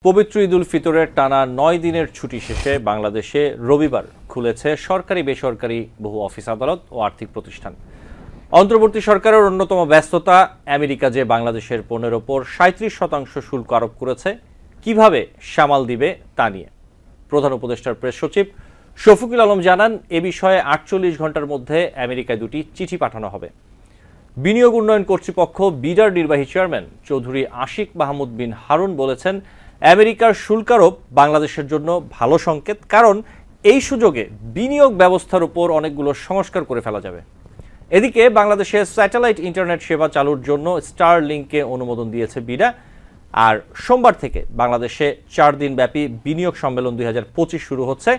পবিত্র ঈদুল ফিতরের টানা ৯ দিনের ছুটি শেষে বাংলাদেশে রবিবার খুলেছে সরকারি বেসরকারি বহু অফিস আদালত ও আর্থিক প্রতিষ্ঠান। অন্তর্বর্তী সরকারের অন্যতম ব্যস্ততা আমেরিকা যে বাংলাদেশের পণ্যের ওপর ৩৭% শুল্ক আরোপ করেছে, কিভাবে সামাল দিবে তা নিয়ে প্রধান উপদেষ্টার প্রেস সচিব শফিকুল আলম জানান, এ বিষয়ে ৪৮ ঘন্টার মধ্যে আমেরিকায় দুটি চিঠি পাঠানো হবে। বিনিয়োগ উন্নয়ন কর্তৃপক্ষ বিডার নির্বাহী চেয়ারম্যান চৌধুরী আশিক মাহমুদ বিন হারুন বলেছেন, আমেরিকার শুল্কারোপ বাংলাদেশের জন্য ভালো সংকেত, কারণ এই সুযোগে বিনিয়োগ ব্যবস্থার উপর অনেকগুলো সংস্কার করে ফেলা যাবে। এদিকে বাংলাদেশে স্যাটেলাইট ইন্টারনেট সেবা চালুর জন্য স্টারলিংকে অনুমোদন দিয়েছে বিডা। আর সোমবার থেকে বাংলাদেশে ৪ দিন ব্যাপী বিনিয়োগ সম্মেলন ২০২৫ শুরু হচ্ছে।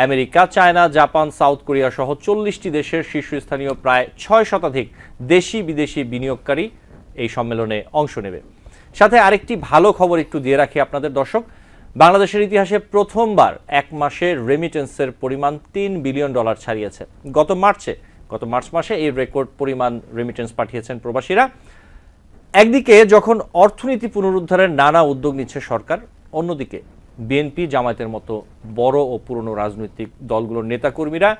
America, China, Japan, south Korea সহ ৪০টি দেশের শীর্ষস্থানীয় প্রায় ৬ শতাধিক দেশি বিদেশি বিনিয়োগকারী এই সম্মেলনে অংশ নেবে। সাথে আরেকটি ভালো খবর একটু দিয়ে রাখি আপনাদের দর্শক, বাংলাদেশের ইতিহাসে প্রথমবার এক মাসে রেমিটেন্সের পরিমাণ $৩ বিলিয়ন ছাড়িয়েছে। গত মার্চ মাসে এই রেকর্ড পরিমাণ রেমিটেন্স পাঠিয়েছেন প্রবাসীরা। একদিকে যখন অর্থনীতি পুনরুদ্ধারের নানা উদ্যোগ নিচ্ছে সরকার, অন্যদিকে বিএনপি, জামায়াতের মতো বড় ও পুরনো রাজনৈতিক দলগুলোর নেতাকর্মীরা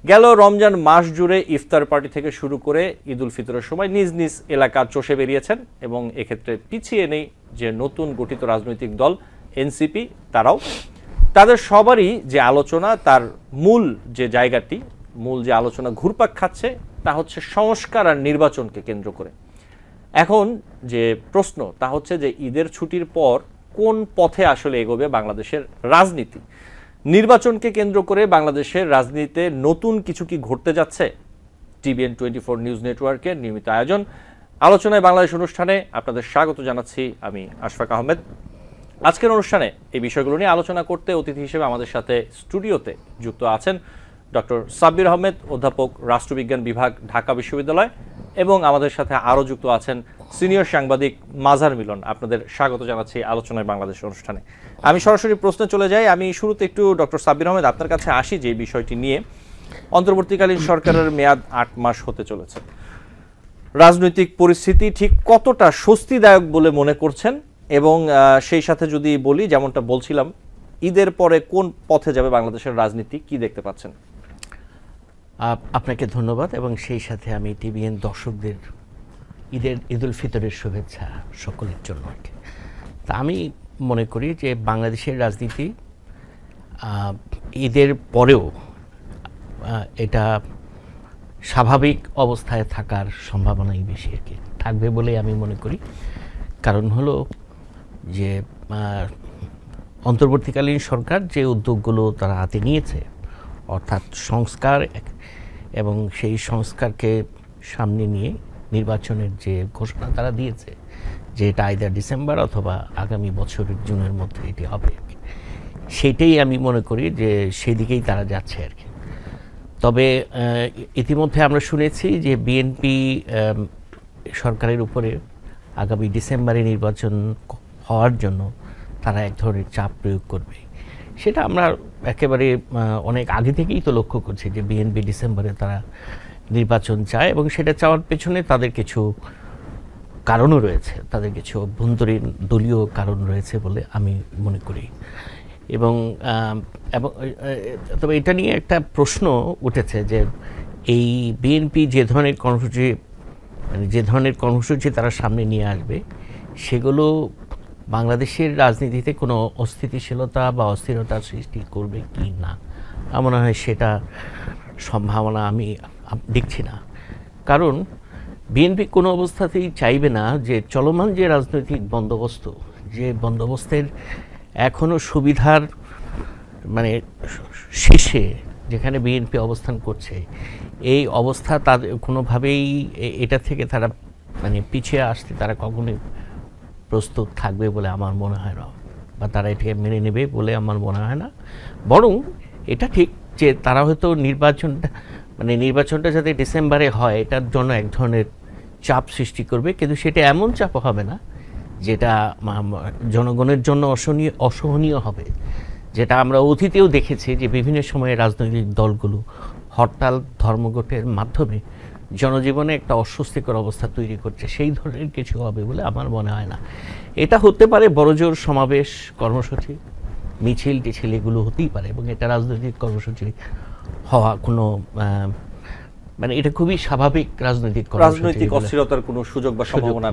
গেল রমজান মাস জুড়ে ইফতার পার্টি থেকে শুরু করে ঈদুল ফিতরের সময় নিজ নিজ এলাকা চষে বেরিয়েছেন এবং এক্ষেত্রে পিছিয়ে নেই যে নতুন গঠিত রাজনৈতিক দল এনসিপি, তাদের সবারই যে আলোচনা, তার মূল যে আলোচনা ঘুরপাক খাচ্ছে তা হচ্ছে সংস্কার আর নির্বাচনকে কেন্দ্র করে। এখন যে প্রশ্ন তা হচ্ছে যে ঈদের ছুটির পর কোন পথে আসলে এগোবে বাংলাদেশের রাজনীতি। নির্বাচনকে কেন্দ্র করে বাংলাদেশের রাজনীতিতে নতুন কিছু কি ঘটতে যাচ্ছে? টিভিএন 24 নিউজ নেটওয়ার্কের নিয়মিত আয়োজন আলোচনায় বাংলাদেশ অনুষ্ঠানে আপনাদের স্বাগত জানাচ্ছি আমি আশফাক আহমেদ। আজকের অনুষ্ঠানে এই বিষয়গুলো নিয়ে আলোচনা করতে অতিথি হিসেবে আমাদের সাথে স্টুডিওতে যুক্ত আছেন ডক্টর সাব্বির আহমেদ, অধ্যাপক, রাষ্ট্রবিজ্ঞান বিভাগ, ঢাকা বিশ্ববিদ্যালয়, এবং আমাদের সাথে আরও যুক্ত আছেন সিনিয়র সাংবাদিক মাজার মিলন। আপনাদের স্বাগত জানাচ্ছি আলোচনায় বাংলাদেশ অনুষ্ঠানে। আমি সরাসরি প্রশ্নে চলে যাই। আমি শুরুতে একটু ডক্টর সাব্বির আহমেদ আপনার কাছে আসি যে বিষয়টি নিয়ে। অন্তর্বর্তীকালীন সরকারের মেয়াদ ৮ মাস হতে চলেছে। রাজনৈতিক পরিস্থিতি ঠিক কতটা স্বস্তিদায়ক বলে মনে করছেন? এবং সেই সাথে যদি বলি, যেমনটা বলছিলাম, ঈদের পরে কোন পথে যাবে বাংলাদেশের রাজনীতি, কি দেখতে পাচ্ছেন? আপনাকে ধন্যবাদ, এবং সেই সাথে আমি টিভিএন দর্শকদের ঈদুল ফিতরের শুভেচ্ছা সকলের জন্য। তা আমি মনে করি যে বাংলাদেশের রাজনীতি ঈদের পরেও এটা স্বাভাবিক অবস্থায় থাকার সম্ভাবনাই বেশি থাকবে বলে আমি মনে করি। কারণ হলো যে অন্তর্বর্তীকালীন সরকার যে উদ্যোগগুলো তারা হাতে নিয়েছে, অর্থাৎ সংস্কার, এবং সেই সংস্কারকে সামনে নিয়ে নির্বাচনের যে ঘোষণা তারা দিয়েছে যে এটা আইদার ডিসেম্বর অথবা আগামী বছরের জুনের মধ্যে এটি হবে, সেটাই আমি মনে করি যে সেই দিকেই তারা যাচ্ছে আর কি। তবে ইতিমধ্যে আমরা শুনেছি যে বিএনপি সরকারের উপরে আগামী ডিসেম্বরে নির্বাচন হওয়ার জন্য তারা এক ধরনের চাপ প্রয়োগ করবে। সেটা আমরা একেবারে অনেক আগে থেকেই তো লক্ষ্য করছি যে বিএনপি ডিসেম্বরে তারা নির্বাচন চায়, এবং সেটা চাওয়ার পেছনে তাদের কিছু কারণও রয়েছে, তাদের কিছু অভ্যন্তরীণ দলীয় কারণ রয়েছে বলে আমি মনে করি। এবং তবে এটা নিয়ে একটা প্রশ্ন উঠেছে যে এই বিএনপি যে ধরনের কর্মসূচি তারা সামনে নিয়ে আসবে, সেগুলো বাংলাদেশের রাজনীতিতে কোনো অস্থিতিশীলতা বা অস্থিরতার সৃষ্টি করবে কি না, আমার মনে হয় সেটা সম্ভাবনা আমি দেখছি না। কারণ বিএনপি কোনো অবস্থাতেই চাইবে না যে চলমান যে রাজনৈতিক বন্দোবস্ত, যে বন্দোবস্তের এখনও সুবিধার শীর্ষে যেখানে বিএনপি অবস্থান করছে, এই অবস্থা তাদের কোনোভাবেই এটা থেকে তারা পিছিয়ে আসতে তারা কখনোই প্রস্তুত থাকবে বলে আমার মনে হয় না, বা তারা এটাকে মেনে নেবে বলে আমার মনে হয় না। বরং এটা ঠিক যে তারা হয়তো নির্বাচনটা যাতে ডিসেম্বরে হয় এটার জন্য এক ধরনের চাপ সৃষ্টি করবে, কিন্তু সেটা এমন চাপ হবে না যেটা জনগণের জন্য অসহনীয় হবে। যেটা আমরা অতীতেও দেখেছি যে বিভিন্ন সময়ে রাজনৈতিক দলগুলো হরতাল, ধর্মঘটের মাধ্যমে জনজীবনে একটা অস্বস্তিকর অবস্থা তৈরি করছে, সেই ধরনের কিছু হবে বলে আমার মনে হয় না। এটা হতে পারে বড়জোর সমাবেশ, কর্মসূচি, মিছিল টিছিল, এগুলো হতেই পারে, এবং এটা রাজনৈতিক কর্মসূচি হওয়া কোনো মানে এটা খুবই স্বাভাবিক রাজনৈতিক রাজনৈতিক অস্থিরতার কোনো সুযোগ বা সম্ভাবনা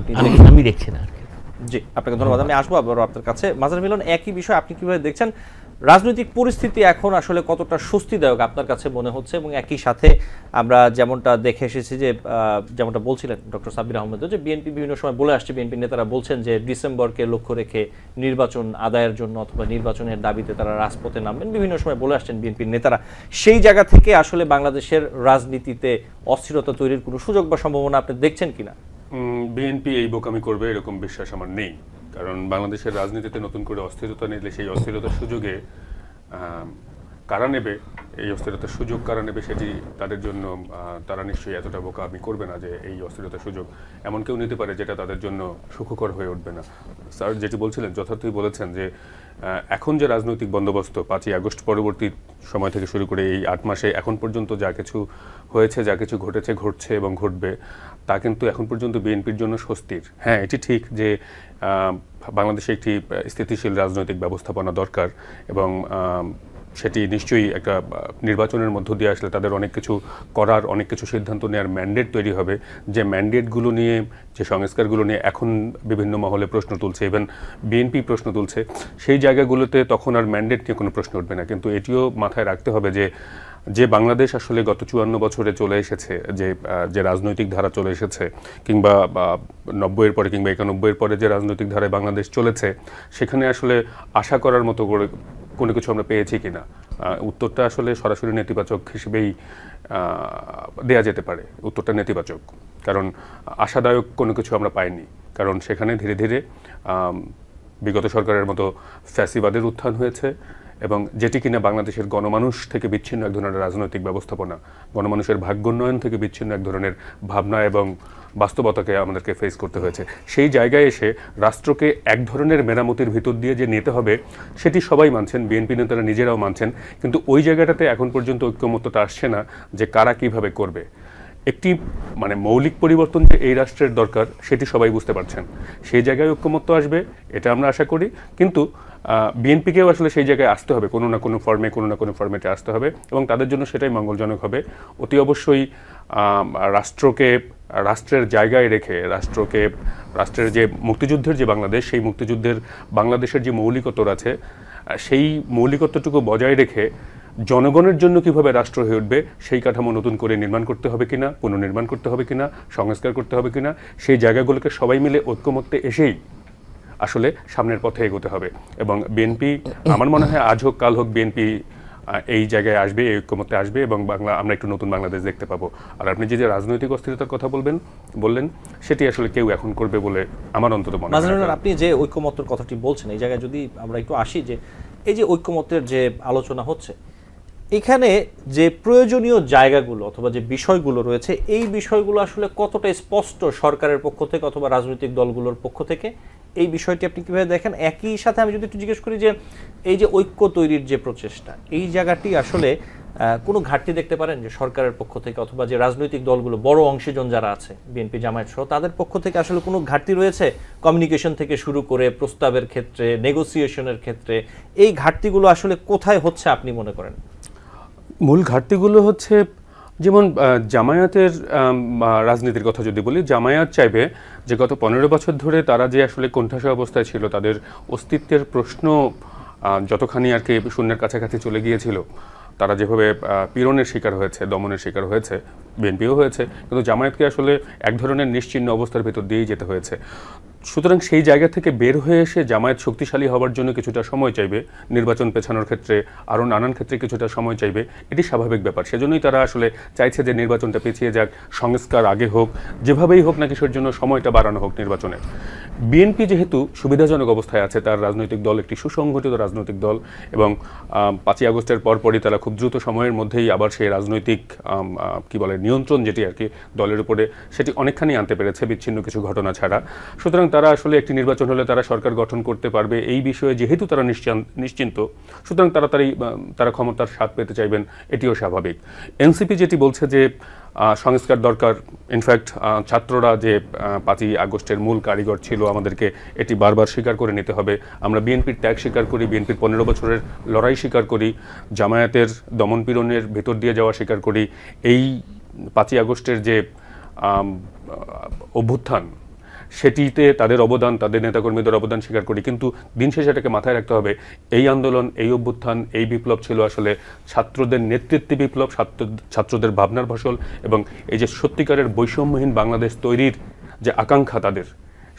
আমি দেখছি না। জি, আপনাকে ধন্যবাদ। আমি আসবো আবার আপনার কাছে। মাজার মিলন, একই বিষয় আপনি কিভাবে দেখছেন? রাজনৈতিক পরিস্থিতি এখন আসলে কতটা স্বস্তিদায়ক আপনার কাছে মনে হচ্ছে? এবং একই সাথে আমরা যেমনটা দেখে এসেছি যে যেমনটা বলছিলেন ডক্টর সাব্বির আহমেদ, যে বিএনপি বিভিন্ন সময় বলে আসছে, বিএনপি নেতারা বলছেন যে ডিসেম্বরকে লক্ষ্য রেখে নির্বাচন আদায়ের জন্য অথবা নির্বাচনের দাবিতে তারা রাজপথে নামবেন, বিভিন্ন সময় বলে আসছেন বিএনপির নেতারা। সেই জায়গা থেকে আসলে বাংলাদেশের রাজনীতিতে অস্থিরতা তৈরির কোনো সুযোগ বা সম্ভাবনা আপনি দেখছেন কিনা? বিএনপি এই বোকামি করবে এরকম বিশ্বাস আমার নেই। কারণ বাংলাদেশের রাজনীতিতে নতুন করে অস্থিরতা নিলে সেই অস্থিরতার সুযোগে কারা নেবে, এই অস্থিরতার সুযোগ কারা নেবে, সেটি তাদের জন্য তারা নিশ্চয়ই এতটা বোকামি করবে না যে এই অস্থিরতার সুযোগ এমন কেউ নিতে পারে যেটা তাদের জন্য সুখকর হয়ে উঠবে না। স্যার যেটি বলছিলেন যথার্থই বলেছেন যে এখন যে রাজনৈতিক বন্দোবস্ত 5ই আগস্ট পরবর্তী সময় থেকে শুরু করে এই 8 মাসে এখন পর্যন্ত যা কিছু হয়েছে, যা কিছু ঘটেছে, ঘটছে এবং ঘটবে, তা কিন্তু এখন পর্যন্ত বিএনপির জন্য স্বস্তির। হ্যাঁ, এটি ঠিক যে বাংলাদেশে একটি স্থিতিশীল রাজনৈতিক ব্যবস্থাপনা দরকার, এবং সেটি নিশ্চয়ই একটা নির্বাচনের মধ্য দিয়ে আসলে তাদের অনেক কিছু করার, অনেক কিছু সিদ্ধান্ত নেওয়ার ম্যান্ডেট তৈরি হবে। যে ম্যান্ডেটগুলো নিয়ে, যে সংস্কারগুলো নিয়ে এখন বিভিন্ন মহলে প্রশ্ন তুলছে, ইভেন বিএনপি প্রশ্ন তুলছে, সেই জায়গাগুলোতে তখন আর ম্যান্ডেট নিয়ে কোনো প্রশ্ন উঠবে না। কিন্তু এটিও মাথায় রাখতে হবে যে বাংলাদেশ আসলে গত 54 বছরে চলে এসেছে, যে রাজনৈতিক ধারা চলে এসেছে, কিংবা 90-এর পরে কিংবা 91-এর পরে যে রাজনৈতিক ধারায় বাংলাদেশ চলেছে, সেখানে আসলে আশা করার মতো করে কোনো কিছু আমরা পেয়েছি কিনা, উত্তরটা আসলে সরাসরি নেতিবাচক হিসেবেই দেয়া যেতে পারে। উত্তরটা নেতিবাচক, কারণ আশাদায়ক কোনো কিছু আমরা পাইনি। কারণ সেখানে ধীরে ধীরে বিগত সরকারের মতো ফ্যাসিবাদের উত্থান হয়েছে, এবং যেটি কিনা বাংলাদেশের গণমানুষ থেকে বিচ্ছিন্ন এক ধরনের রাজনৈতিক ব্যবস্থাপনা, গণমানুষের ভাগ্যোন্নয়ন থেকে বিচ্ছিন্ন এক ধরনের ভাবনা এবং বাস্তবতাকে আমাদেরকে ফেস করতে হয়েছে। সেই জায়গায় এসে রাষ্ট্রকে এক ধরনের মেরামতির ভিতর দিয়ে যে নিতে হবে, সেটি সবাই মানছেন, বিএনপি নেতারা নিজেরাও মানছেন। কিন্তু ওই জায়গাটাতে এখন পর্যন্ত ঐক্যমত্যতা আসছে না যে কারা কিভাবে করবে। একটি মানে মৌলিক পরিবর্তন যে এই রাষ্ট্রের দরকার, সেটি সবাই বুঝতে পারছেন। সেই জায়গায় ঐক্যমত্য আসবে, এটা আমরা আশা করি। কিন্তু বিএনপিকেও আসলে সেই জায়গায় আসতে হবে, কোনো না কোনো ফর্মে, কোনো না কোনো ফর্মেটে আসতে হবে, এবং তাদের জন্য সেটাই মঙ্গলজনক হবে। অতি অবশ্যই রাষ্ট্রকে রাষ্ট্রের জায়গায় রেখে, রাষ্ট্রের যে মুক্তিযুদ্ধের যে বাংলাদেশ, সেই মুক্তিযুদ্ধের বাংলাদেশের যে মৌলিকত্ব আছে, সেই মৌলিকত্বটুকু বজায় রেখে জনগণের জন্য কিভাবে রাষ্ট্র হয়ে উঠবে, সেই কাঠামো নতুন করে নির্মাণ করতে হবে কিনা, পুনর্নির্মাণ করতে হবে কিনা, সংস্কার করতে হবে কিনা, সেই জায়গাগুলোকে সবাই মিলে ঐক্যমত্যে এসেই আসলে সামনের পথে এগোতে হবে। এবং বিএনপি, আমার মনে হয় আজ হোক কাল হোক, বিএনপি এই জায়গায় আসবে, এই ঐক্যমত্যে আসবে, এবং আমরা একটু নতুন বাংলাদেশ দেখতে পাবো। আর আপনি যে রাজনৈতিক অস্থিরতার কথা বললেন, সেটি আসলে কেউ এখন করবে বলে আমার অন্তত মনে হয় না। আপনি যে ঐক্যমত্যের কথাটি বলছেন, এই জায়গায় যদি আমরা একটু আসি, যে এই যে ঐক্যমত্যের যে আলোচনা হচ্ছে, এখানে যে প্রয়োজনীয় জায়গাগুলো অথবা যে বিষয়গুলো রয়েছে, এই বিষয়গুলো আসলে কতটা স্পষ্ট সরকারের পক্ষ থেকে অথবা রাজনৈতিক দলগুলোর পক্ষ থেকে, এই বিষয়টি আপনি কিভাবে দেখেন? একই সাথে আমি যদি একটু জিজ্ঞেস করি যে এই যে ঐক্য তৈরির যে প্রচেষ্টা, এই জায়গাটি আসলে কোনো ঘাটতি দেখতে পারেন যে সরকারের পক্ষ থেকে অথবা যে রাজনৈতিক দলগুলো বড় অংশীজন যারা আছে, বিএনপি, জামায়াত সহ, তাদের পক্ষ থেকে আসলে কোনো ঘাটতি রয়েছে? কমিউনিকেশন থেকে শুরু করে প্রস্তাবের ক্ষেত্রে, নেগোসিয়েশনের ক্ষেত্রে, এই ঘাটতিগুলো আসলে কোথায় হচ্ছে আপনি মনে করেন? মূল ঘাটতিগুলো হচ্ছে, যেমন জামায়াতের রাজনীতির কথা যদি বলি, জামায়াত চাইবে যে গত 15 বছর ধরে তারা যে আসলে কোণঠাসা অবস্থায় ছিল, তাদের অস্তিত্বের প্রশ্ন যতখানি আর কি শূন্যের কাছাকাছি চলে গিয়েছিল, তারা যেভাবে পীড়নের শিকার হয়েছে, দমনের শিকার হয়েছে, বিএনপিও হয়েছে, কিন্তু জামায়াতকে আসলে এক ধরনের নিশ্চিহ্ন অবস্থার ভিতর দিয়েই যেতে হয়েছে। সুতরাং সেই জায়গা থেকে বের হয়ে এসে জামায়াত শক্তিশালী হওয়ার জন্য কিছুটা সময় চাইবে, নির্বাচন পেছানোর ক্ষেত্রে, আরও নানান ক্ষেত্রে কিছুটা সময় চাইবে, এটি স্বাভাবিক ব্যাপার। সেজন্যই তারা আসলে চাইছে যে নির্বাচনটা পিছিয়ে যাক, সংস্কার আগে হোক, যেভাবেই হোক না কিসের জন্য সময়টা বাড়ানো হোক নির্বাচনের। বিএনপি যেহেতু সুবিধাজনক অবস্থায় আছে, তার রাজনৈতিক দল একটি সুসংগঠিত রাজনৈতিক দল, এবং 5ই আগস্টের পরপরই তারা খুব দ্রুত সময়ের মধ্যেই আবার সেই রাজনৈতিক নিয়ন্ত্রণ যেটি আর কি দলের উপরে, সেটি অনেকখানি আনতে পেরেছে বিচ্ছিন্ন কিছু ঘটনা ছাড়া। সুতরাং তারা আসলে একটি নির্বাচন হলে তারা সরকার গঠন করতে পারবে, এই বিষয়ে যেহেতু তারা নিশ্চিন্ত, সুতরাং তাড়াতাড়ি তারা ক্ষমতার স্বাদ পেতে চাইবেন, এটিও স্বাভাবিক। এনসিপি যেটি বলছে যে সংস্কার দরকার। ইনফ্যাক্ট ছাত্ররা যে 5ই আগস্টের মূল কারিগর ছিল, আমাদেরকে এটি বারবার স্বীকার করে নিতে হবে। আমরা বিএনপির ত্যাগ স্বীকার করি, বিএনপির 15 বছরের লড়াই স্বীকার করি, জামায়াতের দমনপীড়নের ভেতর দিয়ে যাওয়া স্বীকার করি। এই 5ই আগস্টের যে অভ্যুত্থান, সেটিতে তাদের অবদান, তাদের নেতাকর্মীদের অবদান স্বীকার করি। কিন্তু দিন শেষে এটাকে মাথায় রাখতে হবে, এই আন্দোলন, এই অভ্যুত্থান, এই বিপ্লব ছিল আসলে ছাত্রদের নেতৃত্বে বিপ্লব, ছাত্রদের ভাবনার ফসল, এবং এই যে সত্যিকারের বৈষম্যহীন বাংলাদেশ তৈরির যে আকাঙ্ক্ষা তাদের,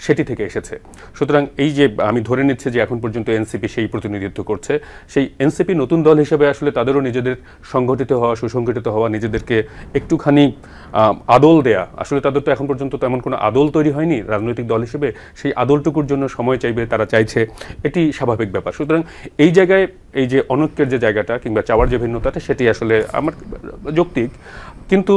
সেটি থেকে এসেছে। সুতরাং এই যে আমি ধরে নিচ্ছি যে এখন পর্যন্ত এনসিপি সেই প্রতিনিধিত্ব করছে, সেই এনসিপি নতুন দল হিসেবে আসলে তাদেরও নিজেদের সংগঠিত হওয়া, সুসংগঠিত হওয়া, নিজেদেরকে একটুখানি আদল দেয়া, আসলে তাদের তো এখন পর্যন্ত তেমন কোনো আদল তৈরি হয়নি রাজনৈতিক দল হিসেবে, সেই আদলটুকুর জন্য সময় চাইবে, তারা চাইছে, এটি স্বাভাবিক ব্যাপার। সুতরাং এই জায়গায় এই যে অনৈক্যের যে জায়গাটা কিংবা চাওয়ার যে ভিন্নতাটা, সেটি আসলে আমার যৌক্তিক। কিন্তু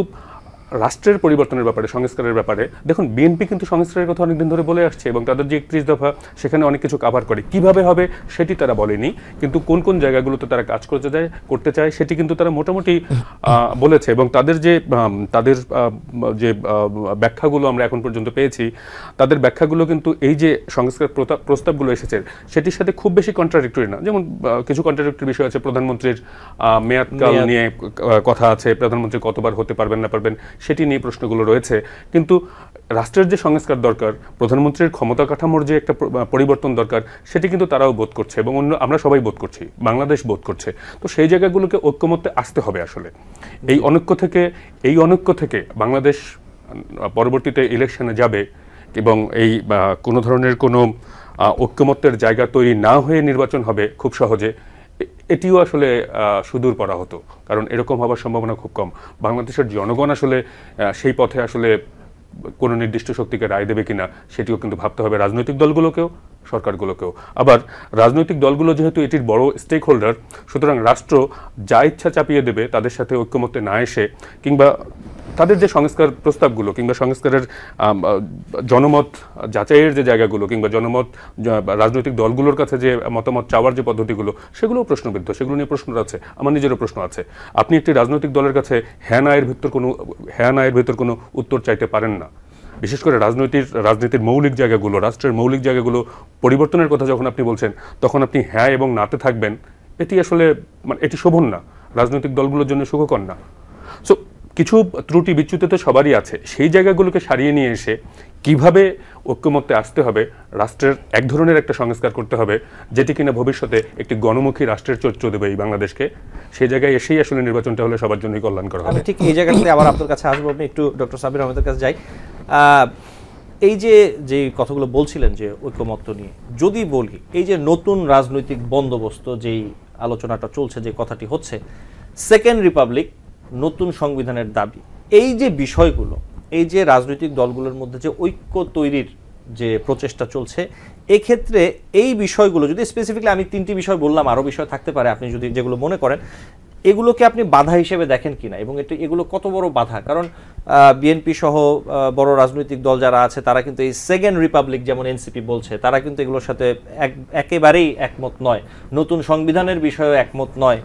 রাষ্ট্রের পরিবর্তনের ব্যাপারে, সংস্কারের ব্যাপারে দেখুন, বিএনপি কিন্তু সংস্কারের কথা অনেকদিন ধরে বলে আসছে, এবং তাদের যে 31 দফা, সেখানে অনেক কিছু কাভার করে। কিভাবে হবে সেটি তারা বলেনি, কিন্তু কোন কোন জায়গাগুলোতে তারা কাজ করতে চায় সেটি কিন্তু তারা মোটামুটি বলেছে। এবং তাদের যে ব্যাখ্যাগুলো আমরা এখন পর্যন্ত পেয়েছি, তাদের ব্যাখ্যাগুলো কিন্তু এই যে সংস্কার প্রস্তাবগুলো এসেছে সেটির সাথে খুব বেশি কন্ট্রাডিক্টরি না। যেমন কিছু কন্ট্রাডিক্টরি বিষয় আছে, প্রধানমন্ত্রীর মেয়াদকাল নিয়ে কথা আছে, প্রধানমন্ত্রী কতবার হতে পারবেন না পারবেন সেটি নিয়ে প্রশ্নগুলো রয়েছে। কিন্তু রাষ্ট্রের যে সংস্কার দরকার, প্রধানমন্ত্রীর ক্ষমতা কাঠামোর যে একটা পরিবর্তন দরকার, সেটি কিন্তু তারাও বোধ করছে, এবং আমরা সবাই বোধ করছি, বাংলাদেশ বোধ করছে। তো সেই জায়গাগুলোকে ঐক্যমত্যে আসতে হবে আসলে। এই অনৈক্য থেকে বাংলাদেশ পরবর্তীতে ইলেকশনে যাবে, এবং এই কোনো ধরনের কোনো ঐক্যমত্যের জায়গা তৈরি না হয়ে নির্বাচন হবে খুব সহজে, এটিও আসলে সুদূর পরা হতো, কারণ এরকম হওয়ার সম্ভাবনা খুব কম। বাংলাদেশের জনগণ আসলে সেই পথে আসলে কোনো নির্দিষ্ট শক্তিকে রায় দেবে কিনা সেটিও কিন্তু ভাবতে হবে, রাজনৈতিক দলগুলোকেও, সরকারগুলোকেও। আবার রাজনৈতিক দলগুলো যেহেতু এটির বড় স্টেক হোল্ডার, সুতরাং রাষ্ট্র যা ইচ্ছা চাপিয়ে দেবে তাদের সাথে ঐক্যমত্যে না এসে, কিংবা তাদের যে সংস্কার প্রস্তাবগুলো কিংবা সংস্কারের জনমত যাচাইয়ের যে জায়গাগুলো, কিংবা জনমত রাজনৈতিক দলগুলোর কাছে যে মতামত চাওয়ার যে পদ্ধতিগুলো, সেগুলোও প্রশ্নবিদ্ধ, সেগুলো নিয়ে প্রশ্ন আছে। আমার নিজেরও প্রশ্ন আছে। আপনি একটি রাজনৈতিক দলের কাছে হ্যাঁ নায়ের ভেতর কোনো উত্তর চাইতে পারেন না। বিশেষ করে রাজনীতির মৌলিক জায়গাগুলো, রাষ্ট্রের মৌলিক জায়গাগুলো পরিবর্তনের কথা যখন আপনি বলছেন, তখন আপনি হ্যাঁ এবং নাতে থাকবেন, এটি আসলে এটি শোভন না, রাজনৈতিক দলগুলোর জন্য সুখকর না। সো কিছু ত্রুটি বিচ্যুতি তো সবারই আছে, সেই জায়গাগুলোকে সারিয়ে নিয়ে এসে কিভাবে ঐক্যমত্যে আসতে হবে, রাষ্ট্রের এক ধরনের একটা সংস্কার করতে হবে, যেটি কিনা ভবিষ্যতে একটি গণমুখী রাষ্ট্রের চরিত্র দেবে এই বাংলাদেশকে, সেই জায়গায় এসেই আসলে নির্বাচনটা হলে সবার জন্যই কল্যাণকর হবে। আমি ঠিক এই জায়গাটাতে আবার আপনার কাছে আসবো, আপনি একটু ডক্টর সাবির আহমেদের কাছে যাই। এই যে কথাগুলো বলছিলেন যে ঐক্যমত্য নিয়ে, যদি বলি এই যে নতুন রাজনৈতিক বন্দোবস্ত যেই আলোচনাটা চলছে, যে কথাটি হচ্ছে সেকেন্ড রিপাবলিক, নতুন সংবিধানের দাবি, এই যে বিষয়গুলো, এই যে রাজনৈতিক দলগুলোর মধ্যে যে ঐক্য তৈরির যে প্রচেষ্টা চলছে, এক্ষেত্রে এই বিষয়গুলো যদি স্পেসিফিকলি, আমি 3টি বিষয় বললাম, আরও বিষয় থাকতে পারে, আপনি যদি যেগুলো মনে করেন, এগুলোকে আপনি বাধা হিসেবে দেখেন কিনা, এবং এগুলো কত বড় বাধা? কারণ বিএনপি সহ বড় রাজনৈতিক দল যারা আছে, তারা কিন্তু এই সেকেন্ড রিপাবলিক, যেমন এনসিপি বলছে, তারা কিন্তু এগুলোর সাথে একেবারেই একমত নয়, নতুন সংবিধানের বিষয়েও একমত নয়,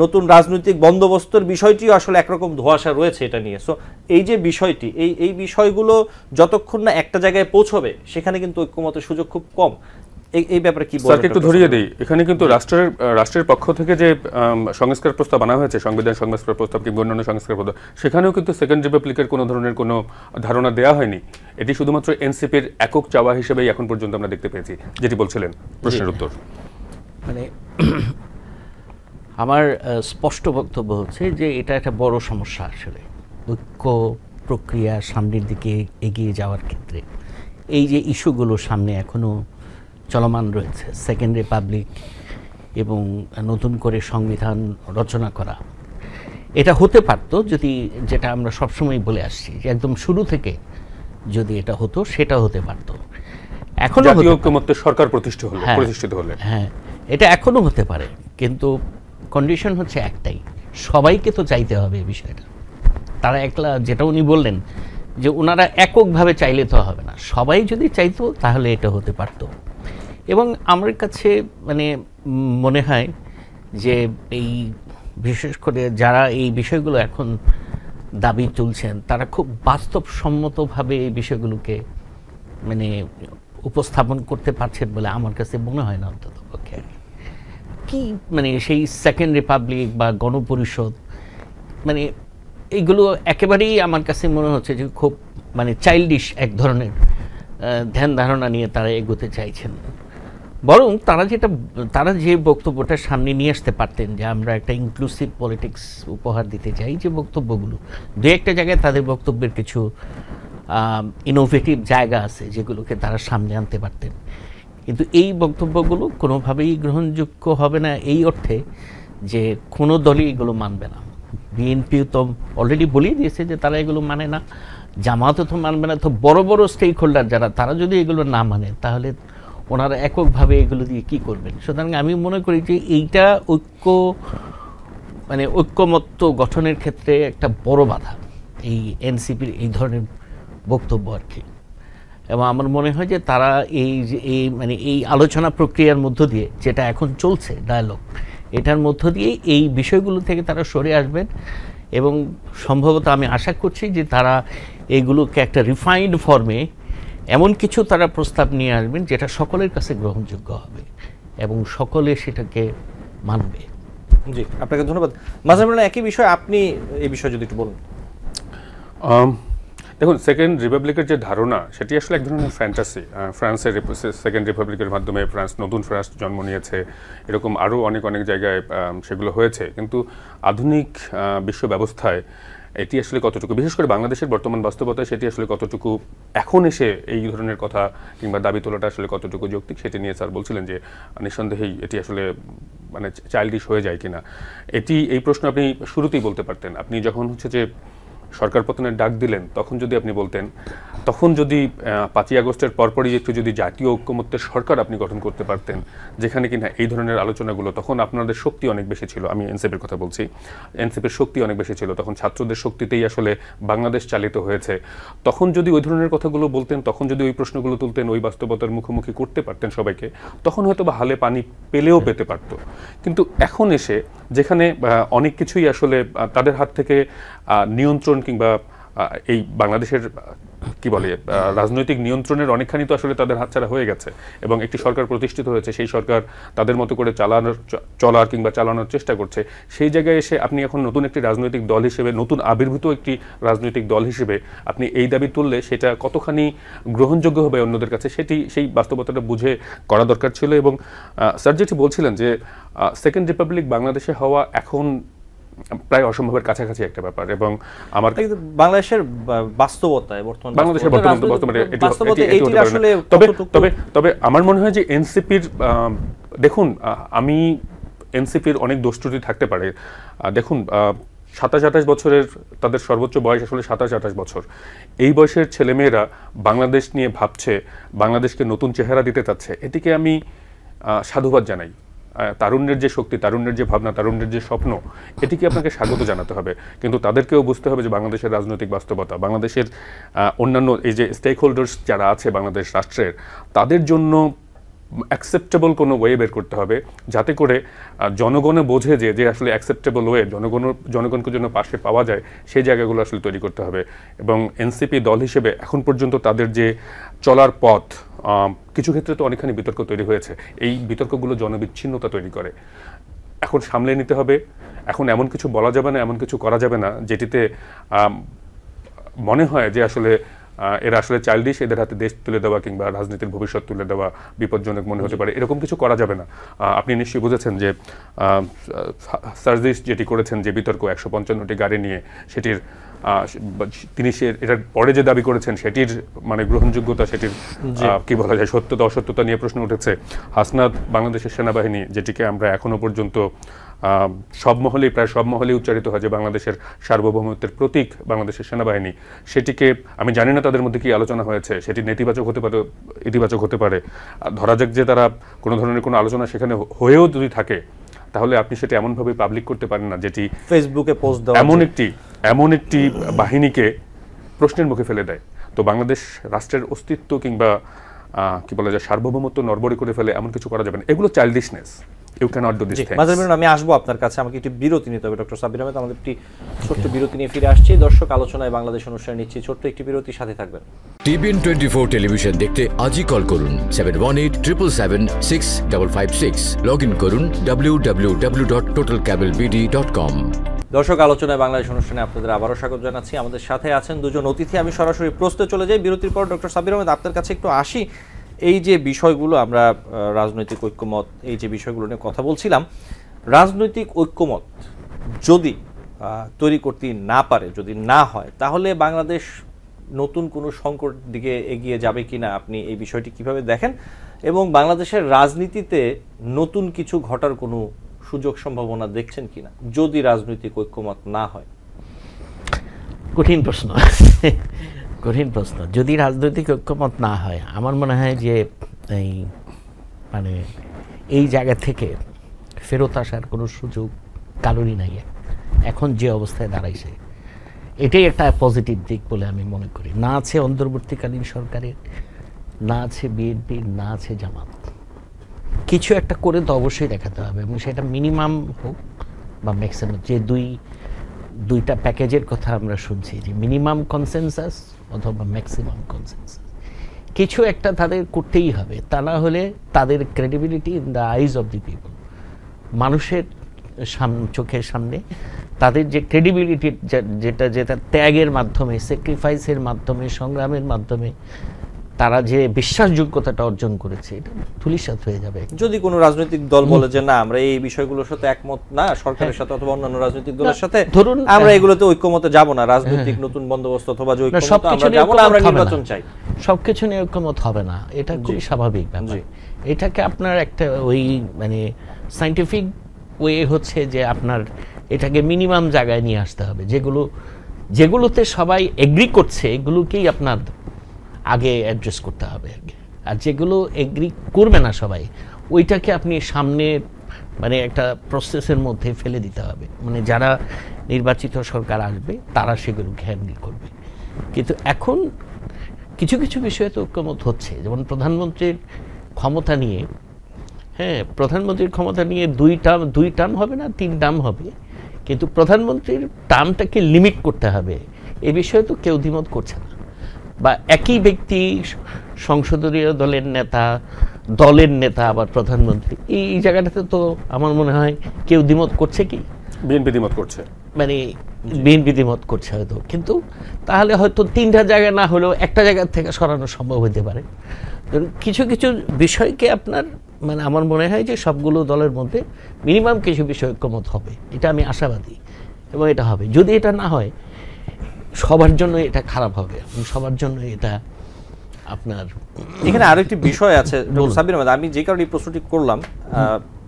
নতুন রাজনৈতিক বন্দোবস্তের বিষয়টিও আসলে একরকম ধোঁয়াশা রয়েছে এটা নিয়ে। সো এই যে বিষয়টি, এই বিষয়গুলো যতক্ষণ না একটা জায়গায় পৌঁছবে, সেখানে কিন্তু ঐক্যমতের সুযোগ খুব কম। এই ব্যাপারে কি বলবেন? একটু ধরিয়ে দিই, এখানে কিন্তু রাষ্ট্রের পক্ষ থেকে যে সংস্কার প্রস্তাব আনা হয়েছে, সংবিধান সংস্কার প্রস্তাব কিংবা অন্যান্য সংস্কার প্রস্তাব, সেখানেও কিন্তু সেকেন্ড রিপাবলিকের কোনো ধরনের কোনো ধারণা দেওয়া হয়নি। এটি শুধুমাত্র এনসিপির একক চাওয়া হিসেবেই এখন পর্যন্ত আমরা দেখতে পেয়েছি। যেটি বলছিলেন প্রশ্নের উত্তর, মানে আমার স্পষ্ট বক্তব্য হচ্ছে যে এটা একটা বড় সমস্যা আসলে ঐক্য প্রক্রিয়া সামনের দিকে এগিয়ে যাওয়ার ক্ষেত্রে। এই যে ইস্যুগুলো সামনে এখনো চলমান রয়েছে, সেকেন্ড রিপাবলিক এবং নতুন করে সংবিধান রচনা করা, এটা হতে পারতো যদি, যেটা আমরা সবসময় বলে আসছি, যে একদম শুরু থেকে যদি এটা হতো, সেটা হতে পারতো। এখনো জাতীয় ঐক্যমত্যের সরকার প্রতিষ্ঠিত হলে, হ্যাঁ, এটা এখনো হতে পারে, কিন্তু কন্ডিশন হচ্ছে একটাই, সবাইকে তো চাইতে হবে এই বিষয়টা। তারা একলা, যেটা উনি বললেন যে ওনারা এককভাবে চাইলে তো হবে না, সবাই যদি চাইতো তাহলে এটা হতে পারতো। এবং আমার কাছে মানে মনে হয় যে এই বিশেষ করে যারা এই বিষয়গুলো এখন দাবি তুলছেন তারা খুব বাস্তবসম্মতভাবে এই বিষয়গুলোকে মানে উপস্থাপন করতে পারছেন বলে আমার কাছে মনে হয় না অন্তত পক্ষে। কি মানে সেই সেকেন্ড রিপাবলিক বা গণপরিষদ মানে এইগুলো একেবারেই আমার কাছে মনে হচ্ছে যে খুব মানে চাইল্ডিশ এক ধরনের ধ্যান ধারণা নিয়ে তারা এগোতে চাইছেন। বরং তারা যে বক্তব্যটা সামনে নিয়ে আসতে পারতেন যে আমরা একটা ইনক্লুসিভ পলিটিক্স উপহার দিতে চাই, যে বক্তব্যগুলো দু একটা জায়গায় তাদের বক্তব্যের কিছু ইনোভেটিভ জায়গা আছে যেগুলোকে তারা সামনে আনতে পারতেন, কিন্তু এই বক্তব্যগুলো কোনোভাবেই গ্রহণযোগ্য হবে না এই অর্থে যে কোনো দলই এগুলো মানবে না। বিএনপিও তো অলরেডি বলেই দিয়েছে যে তারা এগুলো মানে না, জামাতও তো মানবে না। তো বড় বড় স্টেক হোল্ডার যারা, তারা যদি এগুলো না মানে তাহলে ওনারা এককভাবে এগুলো দিয়ে কী করবেন? সুতরাং আমি মনে করি যে এইটা ঐক্যমত্য গঠনের ক্ষেত্রে একটা বড় বাধা এই এনসিপির এই ধরনের বক্তব্য আর কি। এবং আমার মনে হয় যে তারা এই আলোচনা প্রক্রিয়ার মধ্য দিয়ে যেটা এখন চলছে ডায়ালগ, এটার মধ্য দিয়ে এই বিষয়গুলো থেকে তারা সরে আসবেন এবং সম্ভবত আমি আশা করছি যে তারা এইগুলোকে একটা রিফাইন্ড ফর্মে এমন কিছু তারা প্রস্তাব নিয়ে আসবেন যেটা সকলের কাছে গ্রহণযোগ্য হবে এবং সকলে সেটাকে মানবে। জি, আপনাকে ধন্যবাদ। মাঝার একই বিষয়, আপনি এই বিষয়ে যদি একটু বলুন। দেখুন, সেকেন্ড রিপাবলিকের যে ধারণা সেটি আসলে এক ধরনের ফ্যান্টাসি। ফ্রান্সের সেকেন্ড রিপাবলিকের মাধ্যমে নতুন ফ্রান্স জন্ম নিয়েছে, এরকম আরও অনেক জায়গায় সেগুলো হয়েছে, কিন্তু আধুনিক বিশ্ব ব্যবস্থায় এটি আসলে কতটুকু, বিশেষ করে বাংলাদেশের বর্তমান বাস্তবতায় সেটি আসলে কতটুকু এখন এসে এই ধরনের কথা কিংবা দাবি তোলাটা আসলে কতটুকু যৌক্তিক, সেটি নিয়ে স্যার বলছিলেন যে নিঃসন্দেহেই এটি আসলে মানে চাইল্ডিশ হয়ে যায় কিনা। এই প্রশ্ন আপনি শুরুতেই বলতে পারতেন। আপনি যখন যে সরকার পতনের ডাক দিলেন তখন যদি আপনি বলতেন, তখন যদি 5ই আগস্টের পরপরই একটু যদি জাতীয় ঐক্যমত্যের সরকার আপনি গঠন করতে পারতেন, যেখানে কিনা এই ধরনের আলোচনাগুলো, তখন আপনাদের শক্তি অনেক বেশি ছিল, আমি এনসিপির কথা বলছি, এনসিপির শক্তি অনেক বেশি ছিল, তখন ছাত্রদের শক্তিতেই আসলে বাংলাদেশ চালিত হয়েছে, তখন যদি ওই ধরনের কথাগুলো বলতেন, তখন যদি ওই প্রশ্নগুলো তুলতেন, ওই বাস্তবতার মুখোমুখি করতে পারতেন সবাইকে, তখন হয়তো বা হালে পানি পেলেও পেতে পারতো। কিন্তু এখন এসে যেখানে অনেক কিছুই আসলে তাদের হাত থেকে নিয়ন্ত্রণ কিংবা এই বাংলাদেশের কি বলে রাজনৈতিক নিয়ন্ত্রণের অনেকখানি তো আসলে তাদের হাতছাড়া হয়ে গেছে এবং একটি সরকার প্রতিষ্ঠিত হয়েছে, সেই সরকার তাদের মতো করে চলার কিংবা চালানোর চেষ্টা করছে। সেই জায়গায় এসে আপনি এখন নতুন একটি রাজনৈতিক দল হিসেবে, নতুন আবির্ভূত একটি রাজনৈতিক দল হিসেবে আপনি এই দাবি তুললে সেটা কতখানি গ্রহণযোগ্য হবে অন্যদের কাছে, সেই বাস্তবতাটা বুঝে করা দরকার ছিল। এবং স্যার যেটি বলছিলেন যে সেকেন্ড রিপাবলিক বাংলাদেশে হওয়া এখন প্রায় অসম্ভবের কাছাকাছি একটা ব্যাপার, এবং আমার বাংলাদেশের বাস্তবতায় বাংলাদেশের তবে আমার মনে হয় যে এনসিপির, দেখুন আমি এনসিপির অনেক দোষ ত্রুটি থাকতে পারে। দেখুন 27-28 বছরের তাদের সর্বোচ্চ বয়স আসলে 27-28 বছর। এই বয়সের ছেলেমেয়েরা বাংলাদেশ নিয়ে ভাবছে, বাংলাদেশকে নতুন চেহারা দিতে চাচ্ছে, এটিকে আমি সাধুবাদ জানাই। তারুণ্যের যে শক্তি, তারুণ্যের যে ভাবনা, তারুণ্যের যে স্বপ্ন, এটিকে আপনাকে স্বাগত জানাতে হবে, কিন্তু তাদেরকেও বুঝতে হবে যে বাংলাদেশের রাজনৈতিক বাস্তবতা, বাংলাদেশের অন্যান্য এই যে স্টেক হোল্ডার্স যারা আছে বাংলাদেশ রাষ্ট্রের, তাদের জন্য অ্যাকসেপ্টেবল কোনো ওয়ে বের করতে হবে, যাতে করে জনগণে বোঝে যে আসলে অ্যাকসেপ্টেবল ওয়ে জনগণকে জন্য পাশে পাওয়া যায়, সেই জায়গাগুলো আসলে তৈরি করতে হবে। এবং এনসিপি দল হিসেবে এখন পর্যন্ত তাদের যে চলার পথ, কিছু ক্ষেত্রে তো অনেকখানি বিতর্ক তৈরি হয়েছে, এই বিতর্কগুলো জনবিচ্ছিন্নতা তৈরি করে। এখন সামলে নিতে হবে, এখন এমন কিছু বলা যাবে না, এমন কিছু করা যাবে না যেটিতে মনে হয় যে আসলে এরা আসলে চাইল্ডিশ, এদের হাতে দেশ তুলে দেওয়া কিংবা রাজনীতির ভবিষ্যৎ তুলে দেওয়া বিপজ্জনক মনে হতে পারে, এরকম কিছু করা যাবে না। আপনি নিশ্চয়ই বুঝেছেন যে সার্জিস যেটি করেছেন, যে বিতর্ক 155টি গাড়ি নিয়ে, সেটির তিনি এটার পরে যে দাবি করেছেন সেটির মানে গ্রহণযোগ্যতা, সেটির কি বলা যায় সত্যতা অসত্যতা নিয়ে প্রশ্ন উঠেছে। হাসনাত বাংলাদেশের সেনাবাহিনী, যেটিকে আমরা এখনো পর্যন্ত প্রায় সব মহলেই উচ্চারিত হয় যে বাংলাদেশের সার্বভৌমত্বের প্রতীক বাংলাদেশের সেনাবাহিনী, সেটিকে আমি জানি না তাদের মধ্যে কি আলোচনা হয়েছে, সেটি নেতিবাচক হতে পারে, ইতিবাচক হতে পারে। ধরা যাক যে তারা কোনো ধরনের কোনো আলোচনা সেখানে হয়েও যদি থাকে, তাহলে আপনি সেটা এমনভাবে পাবলিক করতে পারেন না যেটি ফেসবুকে পোস্ট দেওয়া এমন একটি বাহিনীকে প্রশ্নের মুখে ফেলে দেয়। তো বাংলাদেশ রাষ্ট্রের অস্তিত্ব কিংবা কি বলা যায় সার্বভৌমত্ব নড়বড়ে করে ফেলে, এমন কিছু করা যাবে না। এগুলো childishness, you can not do this things. Mazar Milon, আমি আসবো আপনার কাছে, আমাকে একটি বিরতি নিতে হবে ডক্টর সাব্বির আহমেদ। আমাদের একটি ছোট্ট বিরতি নিয়ে ফিরে আসছি। দর্শক আলোচনায় বাংলাদেশ অনুষ্ঠানে নিচ্ছি ছোট্ট একটি বিরতি, সাথে থাকবেন। TBN 24 টেলিভিশন দেখতে আজই কল করুন 7187776556। লগ ইন করুন www.totalcablebd.com। দর্শক আলোচনায় বাংলাদেশ অনুষ্ঠানে আপনাদের আবারও স্বাগত জানাচ্ছি। আমাদের সাথে আছেন দুজন অতিথি। আমি সরাসরি প্রশ্নে চলে যাই বিরতির পর। ডক্টর সাব্বির আহমেদ, আপনার কাছে একটু আসি। এই যে বিষয়গুলো আমরা রাজনৈতিক ঐক্যমত, এই যে বিষয়গুলো নিয়ে কথা বলছিলাম, রাজনৈতিক ঐক্যমত যদি তৈরি করতে না পারে, যদি না হয়, তাহলে বাংলাদেশ নতুন কোনো সংকট দিকে এগিয়ে যাবে কিনা, আপনি এই বিষয়টি কিভাবে দেখেন? এবং বাংলাদেশের রাজনীতিতে নতুন কিছু ঘটার কোনো সুযোগ সম্ভাবনা দেখছেন কিনা যদি রাজনৈতিক ঐক্যমত না হয়? কঠিন প্রশ্ন, কঠিন প্রশ্ন। যদি রাজনৈতিক ঐক্যমত না হয়, আমার মনে হয় যে এই জায়গা থেকে ফেরত আসার কোনো সুযোগ কারোরই নাই এখন যে অবস্থায় দাঁড়াইছে। এটাই একটা পজিটিভ দিক বলে আমি মনে করি। না আছে অন্তর্বর্তীকালীন সরকারের, না আছে বিএনপির, না আছে জামাত। কিছু একটা করে তো অবশ্যই দেখাতে হবে, এবং সেটা মিনিমাম হোক বা ম্যাক্সিমাম। যে দুইটা প্যাকেজের কথা আমরা শুনছি, যে মিনিমাম কনসেনসাস অথবা ম্যাক্সিমাম কনসেনসাস, কিছু একটা তাদের করতেই হবে। তা না হলে তাদের credibility in the eyes of the people, মানুষের চোখের সামনে তাদের যে ক্রেডিবিলিটি, যেটা ত্যাগের মাধ্যমে, স্যাক্রিফাইসের মাধ্যমে, সংগ্রামের মাধ্যমে তারা যে বিশ্বাসযোগ্যতাটা অর্জন করেছে, এটা ধূলিসাৎ হয়ে যাবে। যদি কোনো রাজনৈতিক দল বলে যে না, আমরা এই বিষয়গুলোর সাথে একমত না সরকারের সাথে অথবা অন্যান্য রাজনৈতিক দলের সাথে, ধরুন আমরা এগুলোতে ঐক্যমতে যাব না, রাজনৈতিক নতুন বন্দোবস্ত অথবা যে ঐক্যমত আমরা যাব না, আমরা নির্বাচন চাই, সবকিছু নিয়ে ঐক্যমত হবে না, এটা খুবই স্বাভাবিক ব্যাপার। এটাকে আপনার একটা সায়েন্টিফিক ওয়ে হচ্ছে যে আপনার এটাকে মিনিমাম জায়গায় নিয়ে আসতে হবে। যেগুলোতে সবাই এগ্রি করছে, এগুলোকেই আপনার আগে অ্যাড্রেস করতে হবে। আর যেগুলো এগ্রি করবে না সবাই, ওইটাকে আপনি সামনে একটা প্রসেসের মধ্যে ফেলে দিতে হবে। যারা নির্বাচিত সরকার আসবে তারা সেগুলোকে হ্যান্ডেল করবে। কিন্তু এখন কিছু কিছু বিষয়ে তো ঐক্যমত হচ্ছে, যেমন প্রধানমন্ত্রীর ক্ষমতা নিয়ে। প্রধানমন্ত্রীর ক্ষমতা নিয়ে দুই টার্ম হবে না, 3 টার্ম হবে, কিন্তু প্রধানমন্ত্রীর টার্মটাকে লিমিট করতে হবে, এ বিষয়ে তো কেউ দ্বিমত করছে না। বা একই ব্যক্তি সংসদীয় দলের নেতা আবার প্রধানমন্ত্রী, এই জায়গাটাতে তো আমার মনে হয় কেউ দ্বিমত করছে কি? বিএনপি দ্বিমত করছে, বিএনপি দ্বিমত করছে হয়তো, কিন্তু তাহলে হয়তো 3টা জায়গা না হলেও একটা জায়গা থেকে সরানো সম্ভব হতে পারে। কিছু কিছু বিষয়কে আপনার আমার মনে হয় যে সবগুলো দলের মধ্যে মিনিমাম কিছু বিষয় ঐক্যমত হবে, এটা আমি আশাবাদী, এবং এটা হবে। যদি এটা না হয়, সবার জন্য এটা খারাপ হবে, সবার জন্য এটা আপনার। এখানে আরো একটি বিষয় আছে সাব্বির আহমেদ, আমি যে কারণে এই প্রশ্নটি করলাম,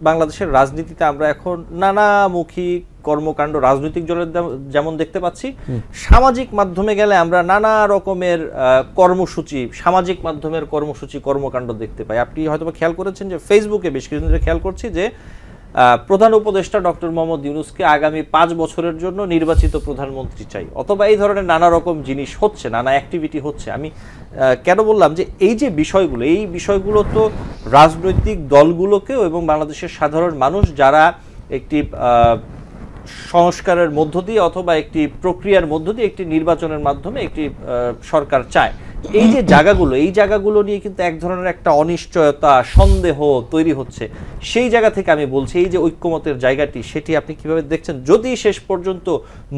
বাংলাদেশের রাজনীতিতে আমরা এখন নানামুখী কর্মকাণ্ড রাজনৈতিক দলের যেমন দেখতে পাচ্ছি, সামাজিক মাধ্যমে গেলে আমরা নানা রকমের কর্মসূচি, সামাজিক মাধ্যমের কর্মসূচি, কর্মকাণ্ড দেখতে পাই। আপনি হয়তো খেয়াল করেছেন যে ফেসবুকে বেশ কিছুদিন ধরে খেয়াল করছি যে প্রধান উপদেষ্টা ডক্টর মোহাম্মদ ইউনূসকে আগামী 5 বছরের জন্য নির্বাচিত প্রধানমন্ত্রী চাই, অথবা এই ধরনের নানা রকম জিনিস হচ্ছে, নানা অ্যাক্টিভিটি হচ্ছে। আমি কেন বললাম যে এই যে বিষয়গুলো, এই বিষয়গুলো তো রাজনৈতিক দলগুলোকেও এবং বাংলাদেশের সাধারণ মানুষ যারা একটি সংস্কারের মধ্য দিয়ে অথবা একটি প্রক্রিয়ার মধ্য দিয়ে একটি নির্বাচনের মাধ্যমে একটি সরকার চায়, এই যে জায়গাগুলো, এই জায়গাগুলো নিয়ে কিন্তু এক ধরনের একটা অনিশ্চয়তা, সন্দেহ তৈরি হচ্ছে। সেই জায়গা থেকে আমি বলছি, এই যে ঐক্যমতের জায়গাটি, সেটি আপনি কিভাবে দেখছেন? যদি শেষ পর্যন্ত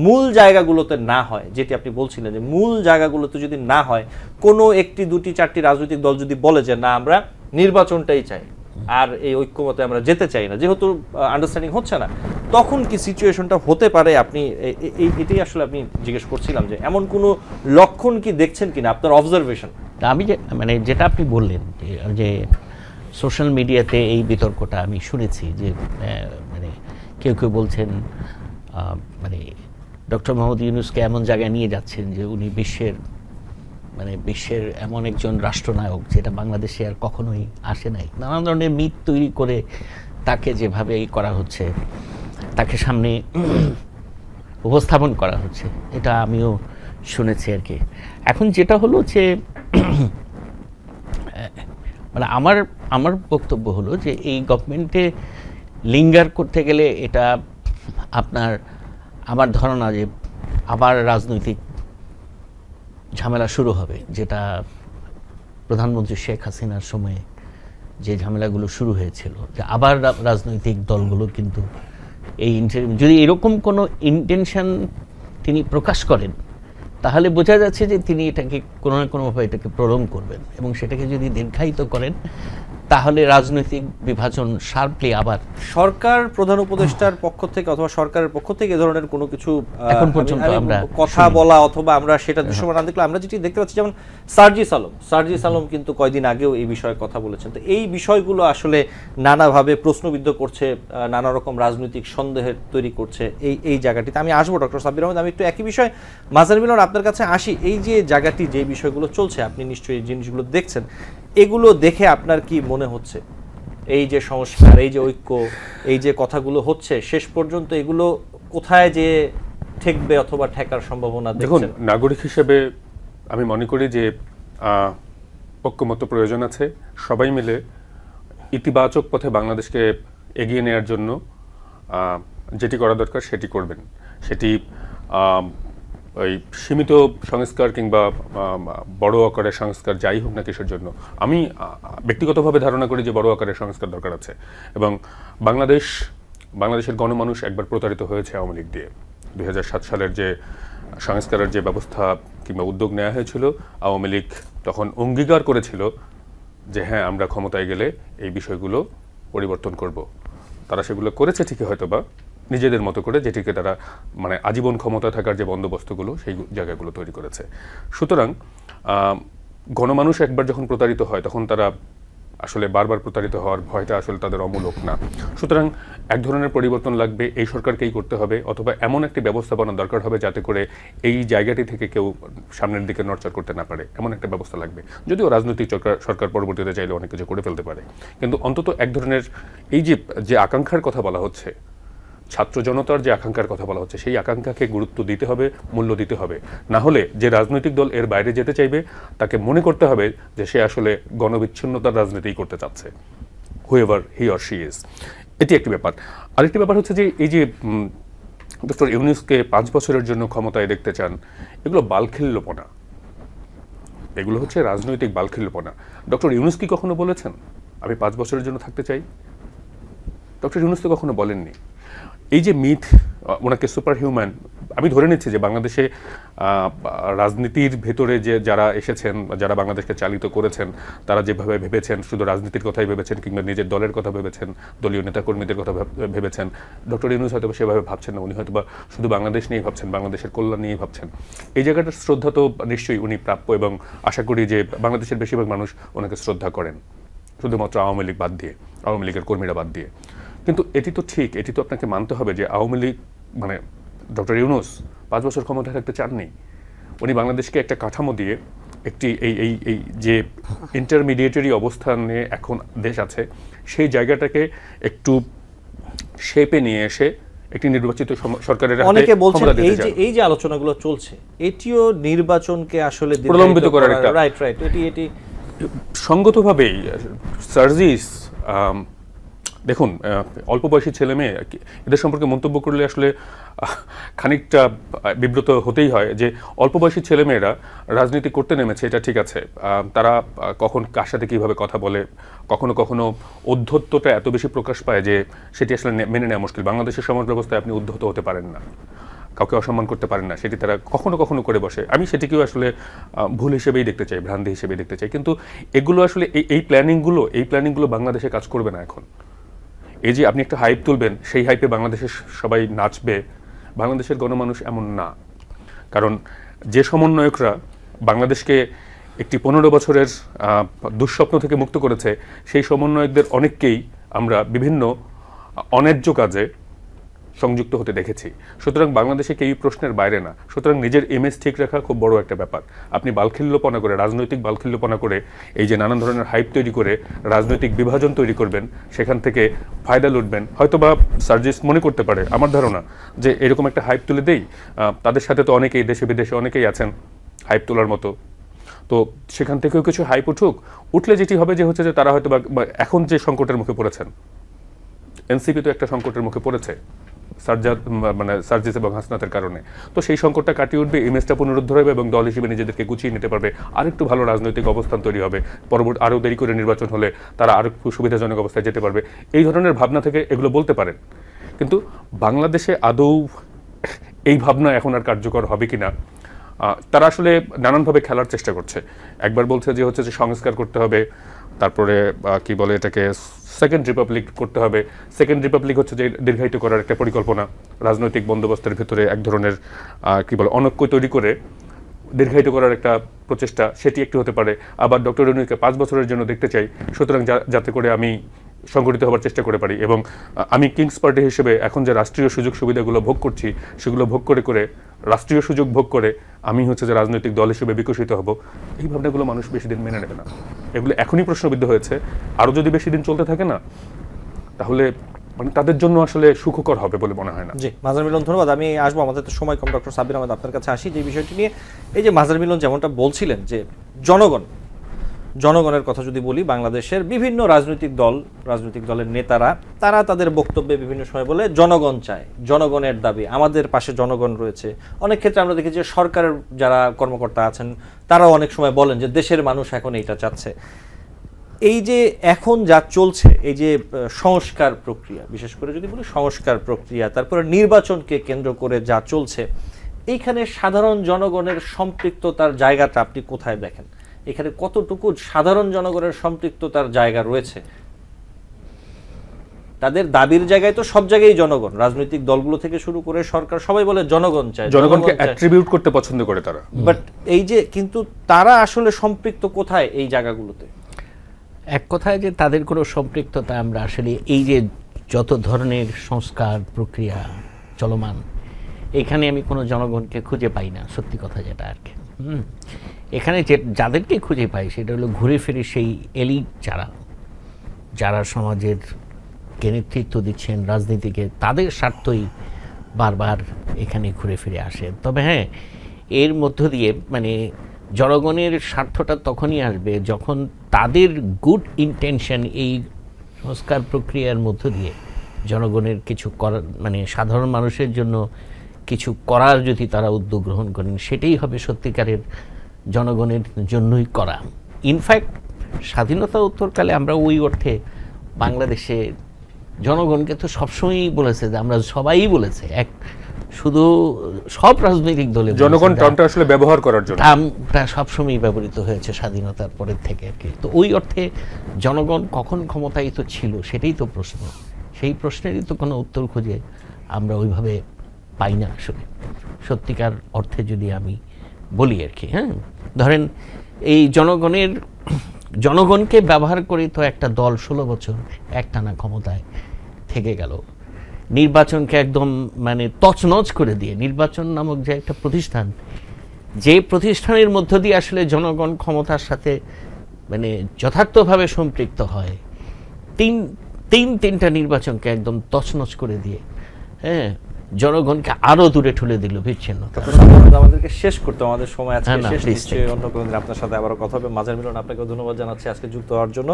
মূল জায়গাগুলোতে না হয়, যেটি আপনি বলছিলেন যে মূল জায়গাগুলোতে যদি না হয়, কোনো একটি, 2টি, 4টি রাজনৈতিক দল যদি বলে যে না, আমরা নির্বাচনটাই চাই, আর এই ঐক্যমতে আমরা যেতে চাই না, যেহেতু আন্ডারস্ট্যান্ডিং হচ্ছে না, তখন কি সিচুয়েশনটা হতে পারে? আপনি এটাই আসলে আপনি জিজ্ঞেস করছিলাম যে এমন কোনো লক্ষণ কি দেখছেন কিনা আপনার অবজারভেশন? আমি যেটা আপনি বললেন যে সোশ্যাল মিডিয়াতে এই বিতর্কটা আমি শুনেছি, যে কেউ কেউ বলছেন ডক্টর মোহাম্মদ ইউনূসকে এমন জায়গায় নিয়ে যাচ্ছেন যে উনি বিশ্বের এমন একজন রাষ্ট্রনায়ক যেটা বাংলাদেশে আর কখনোই আসে নাই। নানান ধরনের মিথ তৈরি করে তাকে যেভাবে করা হচ্ছে, তাকে সামনে উপস্থাপন করা হচ্ছে, এটা আমিও শুনেছি আর কি। এখন যেটা হলো যে আমার বক্তব্য হলো যে এই গভর্নমেন্টে লিঙ্গার করতে গেলে এটা আপনার আমার ধারণা যে আবার রাজনৈতিক ঝামেলা শুরু হবে, যেটা প্রধানমন্ত্রী শেখ হাসিনার সময়ে যে ঝামেলাগুলো শুরু হয়েছিল, যে আবার রাজনৈতিক দলগুলো কিন্তু এই যদি এরকম কোনো ইন্টেনশন তিনি প্রকাশ করেন, তাহলে বোঝা যাচ্ছে যে তিনি এটাকে কোনো না কোনোভাবে এটাকে প্রলং করবেন, এবং সেটাকে যদি দীর্ঘায়িত করেন তাহলে রাজনৈতিক বিভাজন শার্পলি আবার সরকার প্রধান উপদেষ্টার পক্ষ থেকে অথবা সরকারের পক্ষ থেকে এ ধরনের কোনো কিছু এখন পর্যন্ত আমরা কথা বলা অথবা আমরা সেটা দৃশ্যমান না দেখলে আমরা যেটি দেখতে পাচ্ছি, যেমন সার্জিস আলম কিন্তু কয়দিন আগেও এই বিষয়ে কথা বলেছেন। তো এই বিষয়গুলো আসলে নানাভাবে প্রশ্নবিদ্ধ করছে, নানা রকম রাজনৈতিক সন্দেহের তৈরি করছে এই জায়গাটিতে। আমি আসবো ডক্টর সাব্বির আহমেদ, আমি একটু একই বিষয় মাজার মিলন আপনার কাছে আসি। এই যে জায়গাটি, যে বিষয়গুলো চলছে, আপনি নিশ্চয়ই এই জিনিসগুলো দেখছেন, এগুলো দেখে আপনার কি মনে হচ্ছে এই যে সংস্কার, এই যে ঐক্য, এই যে কথাগুলো হচ্ছে, শেষ পর্যন্ত এগুলো কোথায় যে ঠেকবে অথবা ঠেকার সম্ভাবনা দেখুন, দেখছেন? নাগরিক হিসেবে আমি মনে করি যে ঐক্যমত্য প্রয়োজন আছে। সবাই মিলে ইতিবাচক পথে বাংলাদেশকে এগিয়ে নেওয়ার জন্য যেটি করা দরকার সেটি করবেন। সেটি ওই সীমিত সংস্কার কিংবা বড় আকারের সংস্কার যাই হোক না কিসের জন্য, আমি ব্যক্তিগতভাবে ধারণা করি যে বড় আকারের সংস্কার দরকার আছে। এবং বাংলাদেশের গণমানুষ একবার প্রতারিত হয়েছে আওয়ামী লীগ দিয়ে। 2007 সালের যে সংস্কারের যে ব্যবস্থা কিংবা উদ্যোগ নেওয়া হয়েছিল, আওয়ামী লীগ তখন অঙ্গীকার করেছিল যে হ্যাঁ, আমরা ক্ষমতায় গেলে এই বিষয়গুলো পরিবর্তন করব। তারা সেগুলো করেছে ঠিকই, হয়তো বা নিজেদের মতো করে, যেটিকে তারা মানে আজীবন ক্ষমতা থাকার যে বন্দোবস্তগুলো সেই জায়গাগুলো তৈরি করেছে। সুতরাং গণমানুষ একবার যখন প্রতারিত হয়, তখন তারা আসলে বারবার প্রতারিত হওয়ার ভয়টা আসলে তাদের অমূলক না। সুতরাং এক ধরনের পরিবর্তন লাগবে, এই সরকারকেই করতে হবে, অথবা এমন একটি ব্যবস্থাপনা দরকার হবে যাতে করে এই জায়গাটি থেকে কেউ সামনের দিকে নড়চড় করতে না পারে, এমন একটা ব্যবস্থা লাগবে। যদিও রাজনৈতিক সরকার পরবর্তীতে চাইলে অনেক কিছু করে ফেলতে পারে, কিন্তু অন্তত এক ধরনের এই যে আকাঙ্ক্ষার কথা বলা হচ্ছে, ছাত্র জনতার যে আকাঙ্ক্ষার কথা বলা হচ্ছে, সেই আকাঙ্ক্ষাকে গুরুত্ব দিতে হবে, মূল্য দিতে হবে। না হলে যে রাজনৈতিক দল এর বাইরে যেতে চাইবে, তাকে মনে করতে হবে যে সে আসলে গণবিচ্ছিন্নতার রাজনীতি করতে চাচ্ছে, whoever he or she is. এটি একটি ব্যাপার। আরেকটি ব্যাপার হচ্ছে যে এই যে ডক্টর ইউনূসকে 5 বছরের জন্য ক্ষমতায় দেখতে চান, এগুলো বালখিল্যপনা, এগুলো হচ্ছে রাজনৈতিক বালখিল্যপনা। ডক্টর ইউনূস কি কখনো বলেছেন আমি 5 বছরের জন্য থাকতে চাই? ডক্টর ইউনূস তো কখনো বলেননি। এই যে মিথ, ওনাকে সুপার হিউম্যান, আমি ধরে নিচ্ছি যে বাংলাদেশে রাজনীতির ভেতরে যে যারা এসেছেন, যারা বাংলাদেশকে চালিত করেছেন, তারা যেভাবে ভেবেছেন, শুধু রাজনীতির কথাই ভেবেছেন কিংবা নিজের দলের কথা ভেবেছেন, দলীয় নেতাকর্মীদের কথা ভেবেছেন। ডক্টর ইউনূস হয়তো সেভাবে ভাবছেন না, উনি হয়তো শুধু বাংলাদেশ নিয়েই ভাবছেন, বাংলাদেশের কল্যাণ নিয়েই ভাবছেন। এই জায়গাটার শ্রদ্ধা তো নিশ্চয়ই উনি প্রাপ্য, এবং আশা করি যে বাংলাদেশের বেশিরভাগ মানুষ ওনাকে শ্রদ্ধা করেন, শুধুমাত্র আওয়ামী লীগ বাদ দিয়ে, আওয়ামী লীগের কর্মীরা বাদ দিয়ে। কিন্তু এটি তো ঠিক, এটি তো আপনাকে মানতে হবে যে আওয়ামী লীগ মানে ডক্টর ইউনূস 5 বছর ক্ষমতায় থাকতে চাননি। উনি বাংলাদেশকে একটা কাঠামো দিয়ে একটি এই যে ইন্টারমিডিয়েটারি অবস্থানে এখন দেশ আছে, সেই জায়গাটাকে একটু শেপে নিয়ে এসে একটি নির্বাচিত সরকারের হাতে অনেকে বলছেন এই যে আলোচনাগুলো চলছে, এটিও নির্বাচনকে আসলে প্রলম্বিত করার একটা রাইট এটি সঙ্গতভাবেই সার্জিস। দেখুন, অল্প বয়সী ছেলে মেয়ে এদের সম্পর্কে মন্তব্য করলে আসলে খানিকটা বিব্রত হতেই হয়। যে অল্প বয়সী ছেলেমেয়েরা রাজনীতি করতে নেমেছে, এটা ঠিক আছে, তারা কখন কার সাথে কীভাবে কথা বলে, কখনো কখনো উদ্ধত্তটা এত বেশি প্রকাশ পায় যে সেটি আসলে মেনে নেওয়া মুশকিল। বাংলাদেশের সমাজ ব্যবস্থায় আপনি উদ্ধত হতে পারেন না, কাউকে অসম্মান করতে পারেন না, সেটি তারা কখনো কখনো করে বসে। আমি সেটিকেও আসলে ভুল হিসেবেই দেখতে চাই, ভ্রান্তি হিসেবেই দেখতে চাই। কিন্তু এগুলো আসলে এই প্ল্যানিংগুলো বাংলাদেশে কাজ করবে না এখন। এই যে আপনি একটা হাইপ তুলবেন, সেই হাইপে বাংলাদেশের সবাই নাচবে, বাংলাদেশের গণমানুষ এমন না। কারণ যে সমন্বয়করা বাংলাদেশকে একটি 15 বছরের দুঃস্বপ্ন থেকে মুক্ত করেছে, সেই সমন্বয়কদের অনেককেই আমরা বিভিন্ন অন্যায্য কাজে সংযুক্ত হতে দেখেছি। সুতরাং বাংলাদেশে কেউ প্রশ্নের বাইরে না। সুতরাং নিজের ইমেজ ঠিক রাখা খুব বড় একটা ব্যাপার। আপনি বালখিল্যপনা করে, রাজনৈতিক বালখিল্যপনা করে, এই যে নানান ধরনের হাইপ তৈরি করে রাজনৈতিক বিভাজন তৈরি করবেন, সেখান থেকে ফায়দা লুটবেন। হয়তোবা সার্জিস মনে করতে পারে, আমার ধারণা, যে এরকম একটা হাইপ তুলে দেই, তাদের সাথে তো অনেকেই দেশে বিদেশে অনেকেই আছেন হাইপ তোলার মতো, তো সেখান থেকেও কিছু হাইপ উঠলে যেটি হবে যে হচ্ছে যে তারা হয়তো এখন যে সংকটের মুখে পড়েছেন, এনসিপি তো একটা সংকটের মুখে পড়েছে সার্জিস এবং হাসনাতের কারণে। তো সেই সংকটটা কাটিয়ে উঠবে, ইমেজটা পুনরুদ্ধার হবে এবং দল হিসেবে নিজেদেরকে গুছিয়ে নিতে পারবে, আরেকটু ভালো রাজনৈতিক অবস্থান তৈরি হবে, পরবর্তী আরও দেরি করে নির্বাচন হলে তারা আরও সুবিধাজনক অবস্থায় যেতে পারবে, এই ধরনের ভাবনা থেকে এগুলো বলতে পারেন। কিন্তু বাংলাদেশে আদৌ এই ভাবনা এখন আর কার্যকর হবে কিনা, তারা আসলে নানানভাবে খেলার চেষ্টা করছে। একবার বলছে যে হচ্ছে যে সংস্কার করতে হবে, তারপরে কি বলে এটাকে সেকেন্ড রিপাবলিক করতে হবে। সেকেন্ড রিপাবলিক হচ্ছে যে দীর্ঘায়িত করার একটা পরিকল্পনা, রাজনৈতিক বন্দোবস্তের ভিতরে এক ধরনের কি বলে অনৈক্য তৈরি করে দীর্ঘায়িত করার একটা প্রচেষ্টা, সেটি একটি হতে পারে। আবার ডক্টর ইউনূসকে 5 বছরের জন্য দেখতে চাই, সুতরাং যাতে করে আমি সংগঠিত হওয়ার চেষ্টা করে পারি এবং আমি কিংস পার্টি হিসেবে এখন যে রাষ্ট্রীয় সুযোগ সুবিধাগুলো ভোগ করছি সেগুলো ভোগ করে করে রাষ্ট্রীয় সুযোগ ভোগ করে আমি হচ্ছে যে রাজনৈতিক দল হিসেবে বিকশিত হব, এই ভাবনাগুলো মানুষ বেশি দিন মেনে নেবে না। এগুলো এখনই প্রশ্নবিদ্ধ হয়েছে, আরও যদি বেশি দিন চলতে থাকে না তাহলে মানে তাদের জন্য আসলে সুখকর হবে বলে মনে হয় না। জি, মাজার মিলন, ধন্যবাদ। আমি আসবো, আমাদের তো সময় কম। ডক্টর সাব্বির আহমেদ, আপনার কাছে আসি যে বিষয়টি নিয়ে। এই যে মাজার মিলন যেমনটা বলছিলেন যে জনগণের কথা যদি বলি, বাংলাদেশের বিভিন্ন রাজনৈতিক দলের নেতারা তারা তাদের বক্তব্যে বিভিন্ন সময় বলে জনগণ চায়, জনগণের দাবি, আমাদের পাশে জনগণ রয়েছে। অনেক ক্ষেত্রে আমরা দেখি যে সরকারের যারা কর্মকর্তা আছেন তারাও অনেক সময় বলেন যে দেশের মানুষ এখন এইটা চাচ্ছে। এই যে এখন যা চলছে, এই যে সংস্কার প্রক্রিয়া, বিশেষ করে যদি বলি সংস্কার প্রক্রিয়া, তারপরে নির্বাচনকে কেন্দ্র করে যা চলছে, এইখানে সাধারণ জনগণের সম্পৃক্ততার জায়গাটা আপনি কোথায় দেখেন? এখানে কতটুকু সাধারণ জনগণের সম্পৃক্ততার জায়গা রয়েছে? তাদের দাবির জায়গায় তো সব জায়গায় জনগণ, রাজনৈতিক দলগুলো থেকে শুরু করে সরকার সবাই বলে জনগণ চায়, জনগণকে অ্যাট্রিবিউট করতে পছন্দ করে তারা। বাট এই যে কিন্তু তারা আসলে সম্পৃক্ত কোথায় এই জায়গাগুলোতে? এক কথায় যে তাদের কোনো সম্পৃক্ততা আমরা আসলে এই যে যত ধরনের সংস্কার প্রক্রিয়া চলমান, এখানে আমি কোনো জনগণকে খুঁজে পাই না, সত্যি কথা যেটা আর কি। এখানে যাদেরকে খুঁজে পাই সেটা হলো ঘুরে ফিরে সেই এলিট যারা সমাজের নেতৃত্ব দিচ্ছেন রাজনীতিকে, তাদের স্বার্থই বারবার এখানে ঘুরে ফিরে আসে। তবে হ্যাঁ, এর মধ্য দিয়ে মানে জনগণের স্বার্থটা তখনই আসবে যখন তাদের গুড ইন্টেনশন এই সংস্কার প্রক্রিয়ার মধ্য দিয়ে জনগণের কিছু করার, মানে সাধারণ মানুষের জন্য কিছু করার যদি তারা উদ্যোগ গ্রহণ করেন, সেটাই হবে সত্যিকারের জনগণের জন্যই করা। ইনফ্যাক্ট স্বাধীনতা উত্তরকালে আমরা ওই অর্থে বাংলাদেশে জনগণকে তো সবসময়ই বলেছে যে আমরা সবাই বলেছে, এক শুধু সব রাজনৈতিক দলে জনগণ টার্মটা আসলে ব্যবহার করার জন্য টার্মটা সবসময় ব্যবহৃত হয়েছে স্বাধীনতার পরের থেকে আর কি। তো ওই অর্থে জনগণ কখন ক্ষমতায়িত ছিল সেটাই তো প্রশ্ন, সেই প্রশ্নেরই তো কোনো উত্তর খুঁজে আমরা ওইভাবে পাই না আসলে সত্যিকার অর্থে যদি আমি বলি আর কি। হ্যাঁ, ধরেন এই জনগণকে ব্যবহার করে তো একটা দল 16 বছর একটানা ক্ষমতায় থেকে গেল, নির্বাচনকে একদম মানে তছনছ করে দিয়ে, নির্বাচন নামক যে একটা প্রতিষ্ঠান, যে প্রতিষ্ঠানের মধ্য দিয়ে আসলে জনগণ ক্ষমতার সাথে মানে যথার্থভাবে সম্পৃক্ত হয়, তিনটা নির্বাচনকে একদম তছনছ করে দিয়ে হ্যাঁ জনগণকে আরো দূরে ঠেলে দিল বিচ্ছিন্নতা। আমাদেরকে শেষ করতে আমাদের সময় আজকে শেষ, নিশ্চয়ই অন্য কোনো দিন আপনার সাথে আবারও কথা হবে। মাজার মিলন, আপনাকে ধন্যবাদ জানাচ্ছি আজকে যুক্ত হওয়ার জন্য।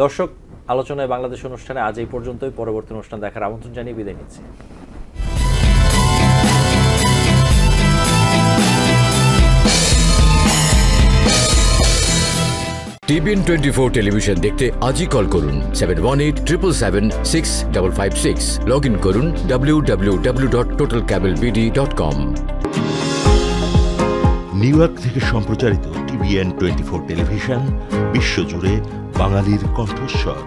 দর্শক, আলোচনায় বাংলাদেশ অনুষ্ঠানে আজ এই পর্যন্তই। পরবর্তী অনুষ্ঠান দেখার আমন্ত্রণ জানিয়ে বিদায় নিচ্ছি। TBN 24 টেলিভিশন দেখতে আজই কল করুন 7187776556। লগ ইন করুন www.totalcablebd.com। নিউ ইয়র্ক থেকে সম্প্রচারিত TBN 24 টেলিভিশন বিশ্বজুড়ে বাঙালির কণ্ঠস্বর।